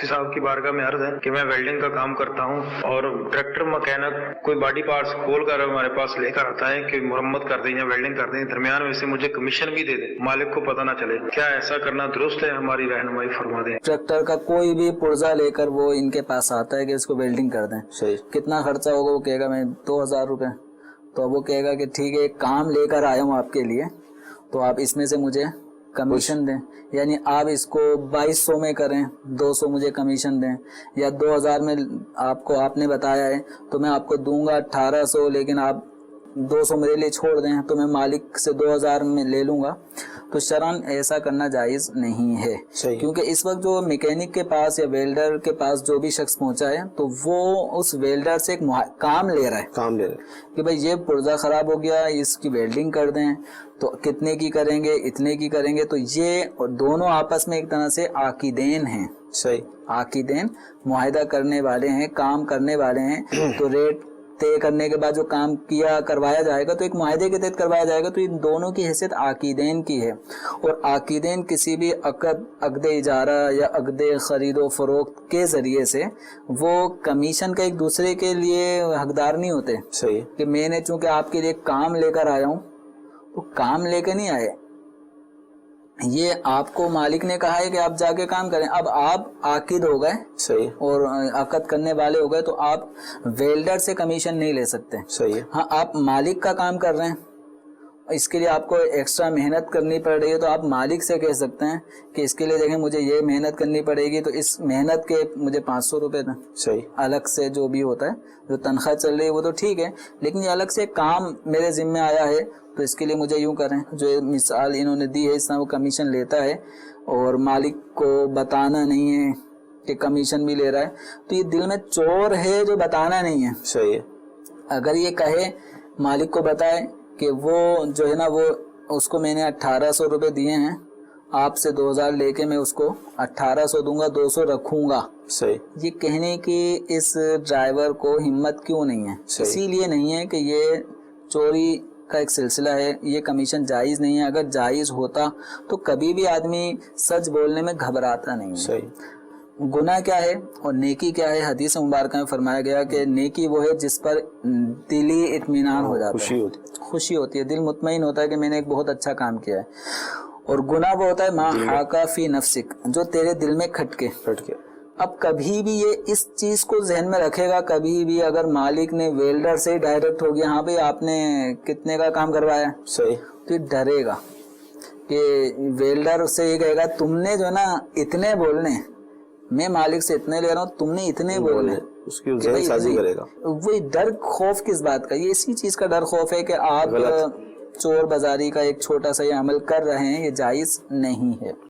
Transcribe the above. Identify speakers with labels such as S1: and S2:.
S1: साहब की बारगाह में अर्ज है कि मैं वेल्डिंग का काम करता हूं और ट्रैक्टर मैकेनिक कोई बॉडी पार्ट्स खोल कर हमारे पास लेकर आता है कि मरम्मत कर दें या वेल्डिंग कर दें, दरमियान में से मुझे कमीशन भी दे दे, मालिक को पता ना चले। क्या ऐसा करना दुरुस्त है? हमारी रहनुमाई फरमा दें।
S2: ट्रैक्टर का कोई भी पुर्जा लेकर वो इनके पास आता है कि इसको वेल्डिंग कर दें,
S3: सही,
S2: कितना खर्चा होगा? वो कहेगा मैं 2000 रुपये। तो वो कहेगा कि ठीक है, एक काम लेकर आया हूँ आपके लिए, तो आप इसमें से मुझे कमीशन दें, यानी आप इसको 2200 में करें, 200 मुझे कमीशन दें, या 2000 में आपने बताया है तो मैं आपको दूंगा 1800, लेकिन आप 200 मेरे लिए छोड़ दें तो मैं मालिक से 2000 में ले लूंगा। तो शरअन ऐसा करना जायज़ नहीं है, क्योंकि इस वक्त जो मैकेनिक के पास या वेल्डर के पास जो भी शख्स पहुंचा है तो वो उस वेल्डर से एक काम ले रहा है कि भाई ये पुर्जा ख़राब हो गया, इसकी वेल्डिंग कर दें, तो कितने की करेंगे, इतने की करेंगे। तो ये और दोनों आपस में एक तरह से आकिदेन हैं,
S3: सही,
S2: आकिदेन मुआहिदा करने वाले हैं, काम करने वाले हैं। तो रेट तय करने के बाद जो काम किया करवाया जाएगा तो एक मुआहिदे के तहत करवाया जाएगा। तो इन दोनों की हैसियत आकिदेन की है, और आकिदेन किसी भी अक़दे इजारा या अक़दे ख़रीदो फ़रोख्त के ज़रिए से वो कमीशन का एक दूसरे के लिए हकदार नहीं होते।
S3: सही,
S2: कि मैंने चूँकि आपके लिए काम लेकर आया हूँ, तो काम लेकर नहीं आए, ये आपको मालिक ने कहा है कि आप जाके काम करें। अब आप आकिद हो गए,
S3: सही,
S2: और अक़द करने वाले हो गए, तो आप वेल्डर से कमीशन नहीं ले सकते।
S3: सही है।
S2: हाँ, आप मालिक का काम कर रहे हैं, इसके लिए आपको एक्स्ट्रा मेहनत करनी पड़ रही है, तो आप मालिक से कह सकते हैं कि इसके लिए देखें मुझे ये मेहनत करनी पड़ेगी, तो इस मेहनत के मुझे 500 रुपये दें।
S3: सही,
S2: अलग से जो भी होता है, जो तनख्वाह चल रही है वो तो ठीक है, लेकिन ये अलग से काम मेरे ज़िम्मे आया है तो इसके लिए मुझे यूँ करें। जो मिसाल इन्होंने दी है, इस तरह वो कमीशन लेता है और मालिक को बताना नहीं है कि कमीशन भी ले रहा है, तो ये दिल में चोर है जो बताना नहीं है।
S3: सही है।
S2: अगर ये कहे, मालिक को बताए कि वो जो है ना, वो उसको मैंने 1800 रुपये दिए हैं, आपसे 2000 लेके मैं उसको 1800 दूंगा, 200 रखूंगा।
S3: सही,
S2: ये कहने की इस ड्राइवर को हिम्मत क्यों नहीं है? इसीलिए नहीं है कि ये चोरी का एक सिलसिला है, ये कमीशन जायज़ नहीं है। अगर जायज़ होता तो कभी भी आदमी सच बोलने में घबराता नहीं है।
S3: सही।
S2: गुनाह क्या है और नेकी क्या है? हदीस मुबारक में फरमाया गया कि नेकी वो है जिस पर दिली इत्मीनान हो जाता है, खुशी होती है, दिल मुतमईन होता है कि मैंने एक बहुत अच्छा काम किया है। और गुनाह वो होता है मा हाका फी नफ्सिक, जो तेरे दिल में खटके। अब कभी भी ये इस चीज को जहन में रखेगा, कभी भी अगर मालिक ने वेल्डर से ही डायरेक्ट हो गया, हाँ भाई आपने कितने का काम करवाया,
S3: सही,
S2: तो ये डरेगा कि वेल्डर से ये कहेगा तुमने जो ना इतने बोलने, मैं मालिक से इतने ले रहा हूँ, तुमने इतने बोलने,
S3: उसकी जहनसाजी करेगा।
S2: वही डर खौफ किस बात का? ये इसी चीज का डर खौफ है कि आप चोर बाजारी का एक छोटा सा ये अमल कर रहे हैं, ये जायज नहीं है।